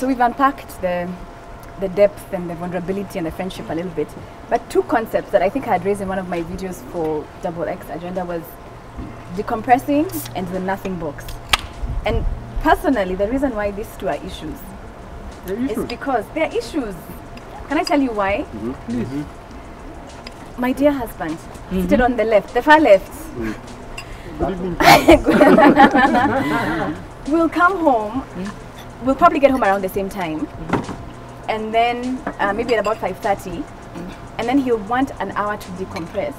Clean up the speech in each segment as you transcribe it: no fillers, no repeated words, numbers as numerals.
So we've unpacked the depth and the vulnerability and the friendship a little bit. But two concepts that I think I had raised in one of my videos for doublexagenda was decompressing and the nothing box. And personally, the reason why these two are issues is because they are issues. Can I tell you why? Please. My dear husband, seated on the left, the far left, Good evening. we'll come home, we'll probably get home around the same time, and then maybe at about 5:30, and then he'll want an hour to decompress,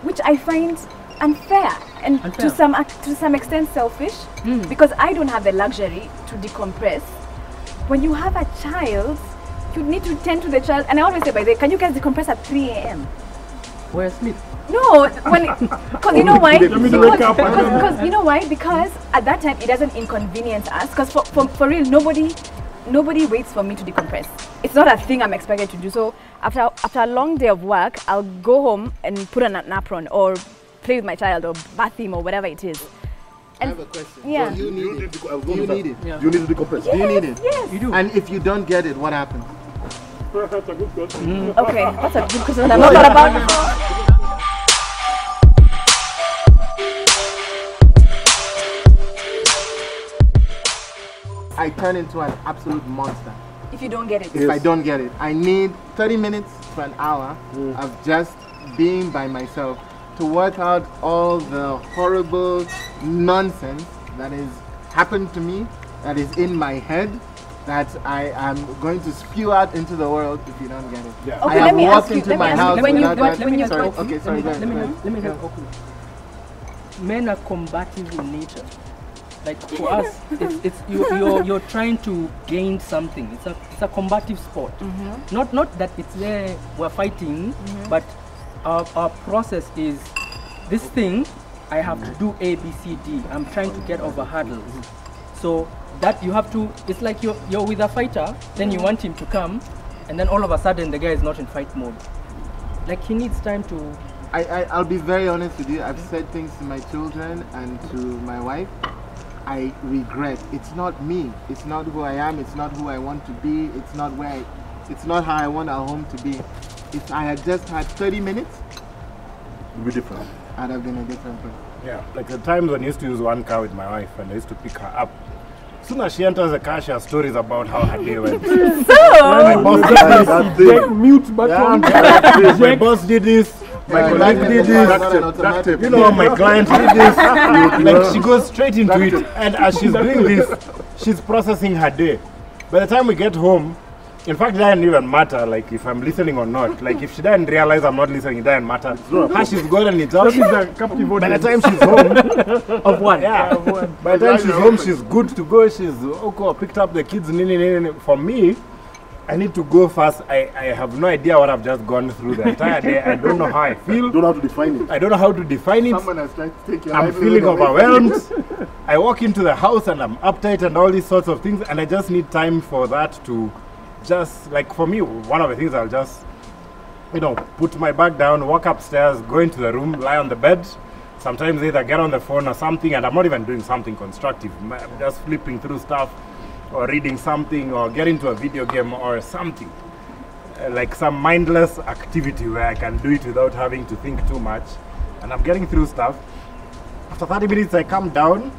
which I find unfair and to some extent selfish, because I don't have the luxury to decompress. When you have a child, you need to tend to the child, and I always say, by the way, can you guys decompress at 3 a.m.? We're asleep. No, because you know why? Because you know why? Because at that time it doesn't inconvenience us. Because for real, nobody waits for me to decompress. It's not a thing I'm expected to do. So after a long day of work, I'll go home and put on an apron or play with my child or bath him or whatever it is. I have a question. Yeah. So you need it. Do you need it? Yeah. Do you need to decompress? Yes, Do you need it? Yes. You do. And if you don't get it, what happens? That's a good question. Okay, that's a good question. I've not thought about before. I turn into an absolute monster If you don't get it. if I don't get it. I need 30 minutes to an hour of just being by myself to work out all the horrible nonsense that is happened to me, that is in my head, that I am going to spew out into the world if you don't get it. Yeah. Okay, I let have me walked ask you. into Let me my ask house you. When you without got, that- when you Sorry, got, okay, sorry, go ahead, go ahead. Let me help. Okay. Men are combative in nature. Like for us, you're trying to gain something. It's a combative sport. Not that it's there we're fighting, but our process is this thing. I have to do A, B, C, D. I'm trying to get over hurdles. So that you have to. It's like you're with a fighter, then you want him to come, and then all of a sudden the guy is not in fight mode. Like he needs time to. I'll be very honest with you. I've said things to my children and to my wife. I regret. It's not me. It's not who I am. It's not who I want to be. It's not it's not how I want our home to be. If I had just had 30 minutes, It'll be different. I'd have been a different person. Yeah, like the times when I used to use one car with my wife and I used to pick her up. As soon as she enters the car, she has stories about how her day went. My boss did this. Mute button. My boss did this. My colleague did That's this. You know, my client did this. Like she goes straight into it. And as she's doing this, she's processing her day. By the time we get home, in fact, it doesn't even matter like if I'm listening or not. Like if she doesn't realize I'm not listening, it doesn't matter. How she's gotten it up. By the time she's home, Of one. yeah. By the time she's home, she's good to go. She's okay. Picked up the kids. For me, I need to go fast. I have no idea what I've just gone through the entire day. I don't know how I feel. You don't know how to define it. I don't know how to define it. Someone has tried to take your I'm life feeling away. overwhelmed. I walk into the house and I'm uptight and all these sorts of things, and I just need time for that to just, like for me, one of the things I'll just, put my bag down, walk upstairs, go into the room, lie on the bed, sometimes either get on the phone or something, and I'm not even doing something constructive. I'm just flipping through stuff or reading something or get into a video game or something. Like some mindless activity where I can do it without having to think too much. And I'm getting through stuff. After 30 minutes I come down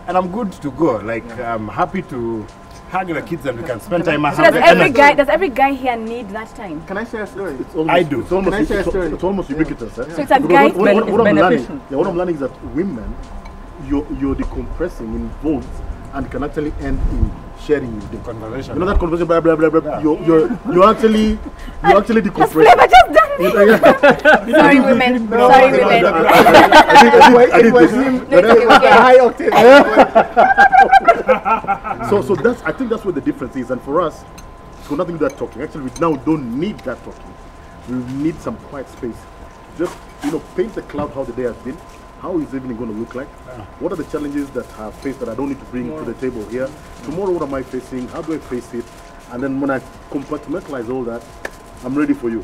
and I'm good to go. Like I'm happy to hug the kids and we can spend time. So does every guy here need that time? Can I share a story? It's almost, I do. It's almost, Can I share a it's, story? it's almost ubiquitous. Eh? So it's a Because guy what I'm learning, beneficial. what I'm learning is that women, your decompressing involves and can actually end in sharing with them. Conversation. You know that conversation, blah blah blah blah. Yeah. You actually Has decompress. Flavor just done it? Sorry, women. Sorry, women. I think No, it's okay, High octave. So that's, I think that's what the difference is. And for us, so nothing that talking. Actually, we now don't need that talking. We need some quiet space. Just paint the cloud how the day has been. How is evening going to look like? What are the challenges that I have faced that I don't need to bring to the table here? Tomorrow, what am I facing? How do I face it? And then when I compartmentalize all that, I'm ready for you.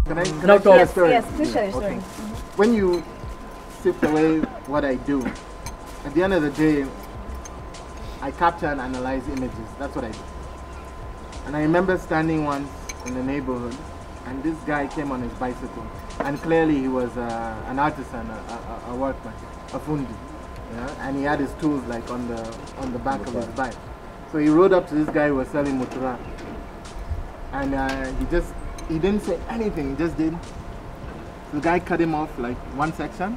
Can I share a story? Yes, please share your story. When you strips away what I do. At the end of the day, I capture and analyze images. That's what I do. And I remember standing once in the neighborhood, and this guy came on his bicycle, and clearly he was an artisan, a workman, a fundi, and he had his tools like on the back of his bike. So he rode up to this guy who was selling mutura, and he didn't say anything. He just did. So the guy cut him off like one section,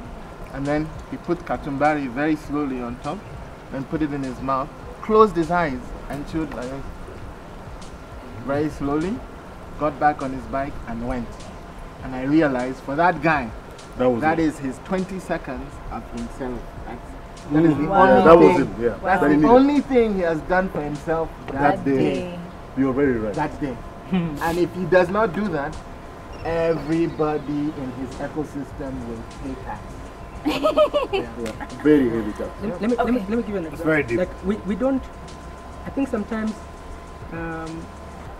and then he put katumbari very slowly on top, and put it in his mouth, closed his eyes, and chewed like very slowly. Got back on his bike and went. And I realized for that guy, that is his 20 seconds of himself. That is the only thing. That's the only thing he has done for himself that day. You're very right. That day. And if he does not do that, everybody in his ecosystem will pay tax. Very heavy tax. Let me give you an example. It's very deep. Like we don't. I think sometimes.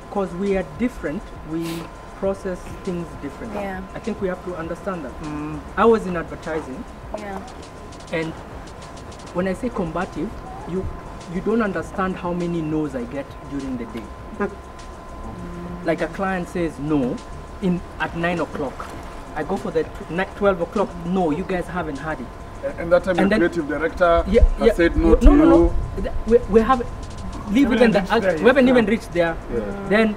Because we are different, we process things differently. Yeah. I think we have to understand that. I was in advertising, and when I say combative, you don't understand how many no's I get during the day. Like a client says no at 9 o'clock. I go for the 12 o'clock, no, you guys haven't had it. And that time the creative director has said no to you? No. We have... We haven't even reached there. Then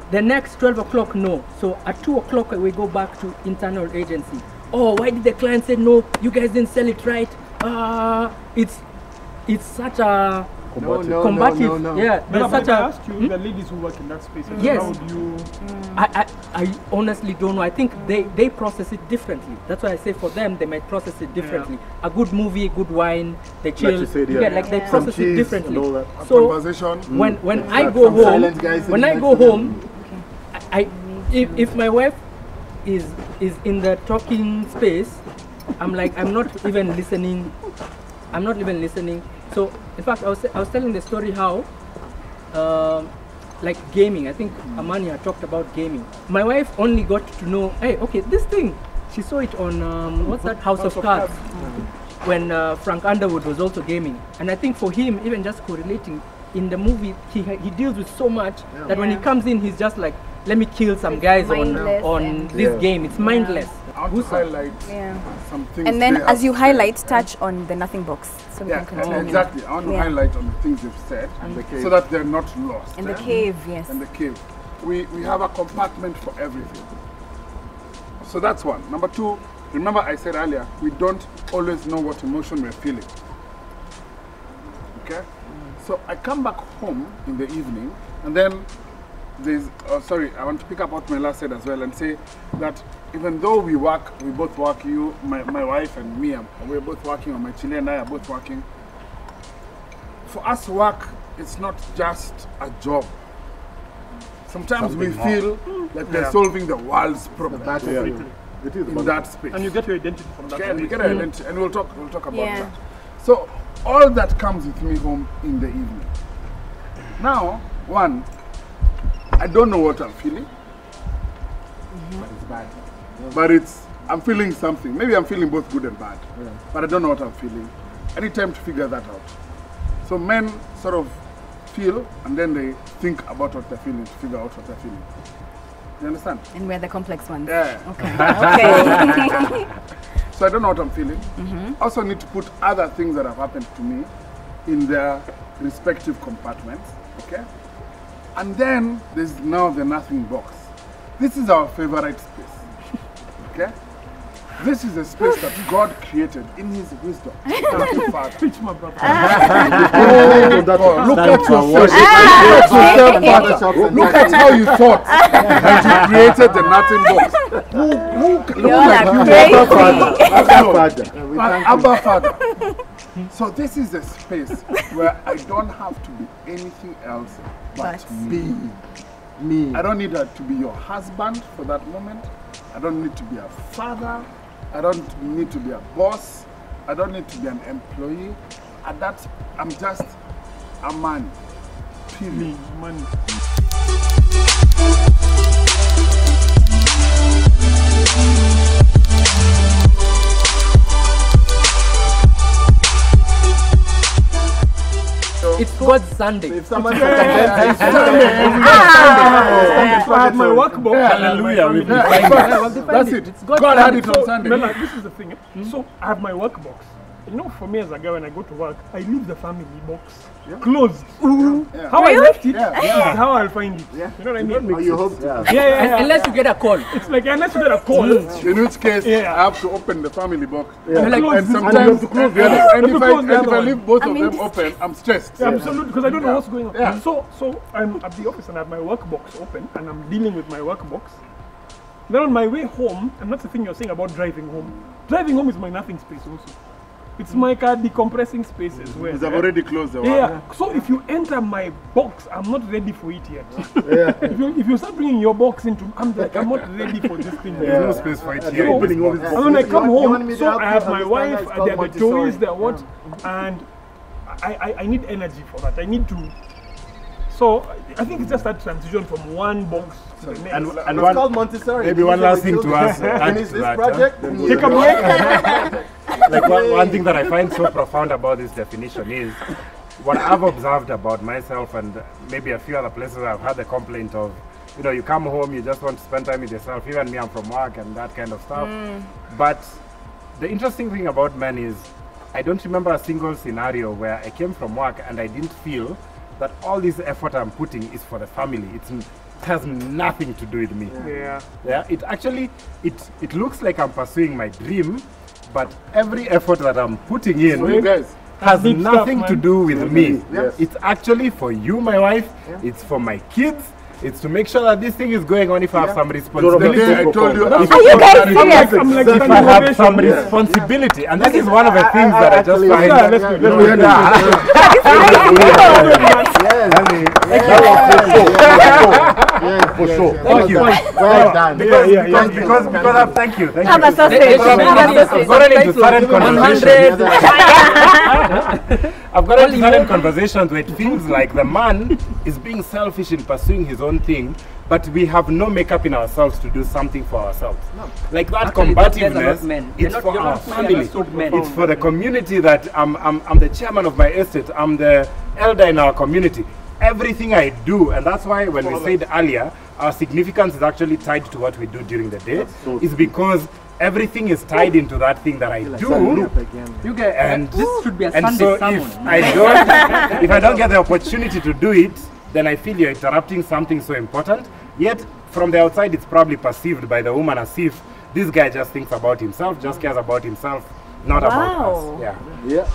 the next 12 o'clock, no. So at 2 o'clock, we go back to internal agency. Oh, why did the client say no? You guys didn't sell it right. It's such a combative. No. Yeah, But such I a. ask you, the ladies who work in that space, Yes. how do you? I honestly don't know. I think they process it differently. That's why I say for them, they might process it differently. A good movie, good wine, they chill. Like you said, They process it differently. So, conversation. When I go home, if my wife is in the talking space, I'm like, I'm not even listening. So in fact, I was telling the story how like gaming. I think Amani had talked about gaming. My wife only got to know, hey, okay, this thing. She saw it on what's that, House of Cards, when Frank Underwood was also gaming. And I think for him, even just correlating in the movie, he deals with so much that when he comes in, he's just like, let me kill some guys on this game. It's mindless. I want to highlight some things. And then as you highlight, touch on the nothing box. So we can continue. Exactly. I want to highlight on the things you've said so that they're not lost. In the cave, yes. In the cave. We have a compartment for everything. So that's one. Number two, remember I said earlier, we don't always know what emotion we're feeling. Okay? So I come back home in the evening, and then there's, I want to pick up what Mela said as well and say that even though we both work, my wife and me, we're both working, or my Chile and I are both working. For us, work, it's not just a job. Sometimes we feel like we're solving the world's problem. It is in that space. And you get your identity from that. We get our identity, and we'll talk about that. So all that comes with me home in the evening. Now, one, I don't know what I'm feeling. But it's bad. But I'm feeling something. Maybe I'm feeling both good and bad. But I don't know what I'm feeling. I need time to figure that out. So men sort of feel, and then they think about what they're feeling to figure out what they're feeling. You understand? And we're the complex ones. Yeah. Okay. So I don't know what I'm feeling. I also need to put other things that have happened to me in their respective compartments. Okay? And then there's now the nothing box. This is our favorite space. Okay? This is a space that God created in His wisdom. Thank you, Father. Preach, my brother. Look at yourself. Look at how you thought that you created the nothing box. You're like crazy. Abba Father. So this is a space where I don't have to be anything else but me. I don't need to be your husband for that moment. I don't need to be a father. I don't need to be a boss. I don't need to be an employee. I'm just a man. Period. Money. towards Sunday. If someone I have my workbox. Hallelujah. We've Yeah, defined it. That's it. It's God had it on Sunday. Mela, this is the thing. So I have my workbox. You know, for me as a guy, when I go to work, I leave the family box closed. Yeah. How I left it, Yeah. is how I'll find it. You know what I mean? Oh, you hope to. Yeah. Unless you get a call. It's like unless you get a call. In which case, Yeah. I have to open the family box. Like, And Close. sometimes, And you have to close the other. and You if have to close the I other one. leave both I of mean, them open, I'm stressed. Yeah, absolutely, because I don't know what's going on. Yeah. So I'm at the office and I have my workbox open and I'm dealing with my workbox. Then on my way home, and that's the thing you're saying about driving home. Driving home is my nothing space also. It's my car decompressing space as well. Because I've already closed the one. Yeah, so if you enter my box, I'm not ready for it yet. If you start bringing your box into, I'm like, I'm not ready for this thing. There's no space for it here. So, Opening all these and when I come You want home, me to so help I you have my understand wife, that it's called there are the Montessori? toys, there are what, and I need energy for that. I need to. So I think it's just that transition from one box to the next. And It's one, called Montessori. maybe one last thing to us. Finish this project. Take a break. Like one thing that I find so profound about this definition is what I've observed about myself, and maybe a few other places I've had the complaint of, you know, you come home, you just want to spend time with yourself. Even me, I'm from work and that kind of stuff. But the interesting thing about men is I don't remember a single scenario where I came from work and I didn't feel that all this effort I'm putting is for the family. It has nothing to do with me. Yeah, it actually, it looks like I'm pursuing my dream, but every effort that I'm putting in So you guys, has Deep nothing stuff, to man. do with me. Yes. It's actually for you, my wife. It's for my kids. It's to make sure that this thing is going on if I have some the responsibility. day I told you, Are you guys serious? I'm like, If I have some responsibility, and this is one of the things that I just find. let's do it. For sure. Thank you. Well done. Because thank you. Have a sausage. Have a sausage. I've gotten into certain 100. conversations. I've gotten into certain conversations where it feels like the man is being selfish in pursuing his own thing, but we have no makeup in ourselves to do something for ourselves. Like that Actually, those guys are combativeness, not men. it's You're for not our fully family. understood men. It's for the community that I'm the chairman of my estate. I'm the elder in our community. Everything I do, and that's why when we said earlier, our significance is actually tied to what we do during the day, is because everything is tied into that thing that I do. You guys, And this should be a And Sunday so sermon. if I don't get the opportunity to do it, then I feel you're interrupting something so important. Yet from the outside, it's probably perceived by the woman as if this guy just thinks about himself, just cares about himself, not about us. Wow. Yeah. Yeah.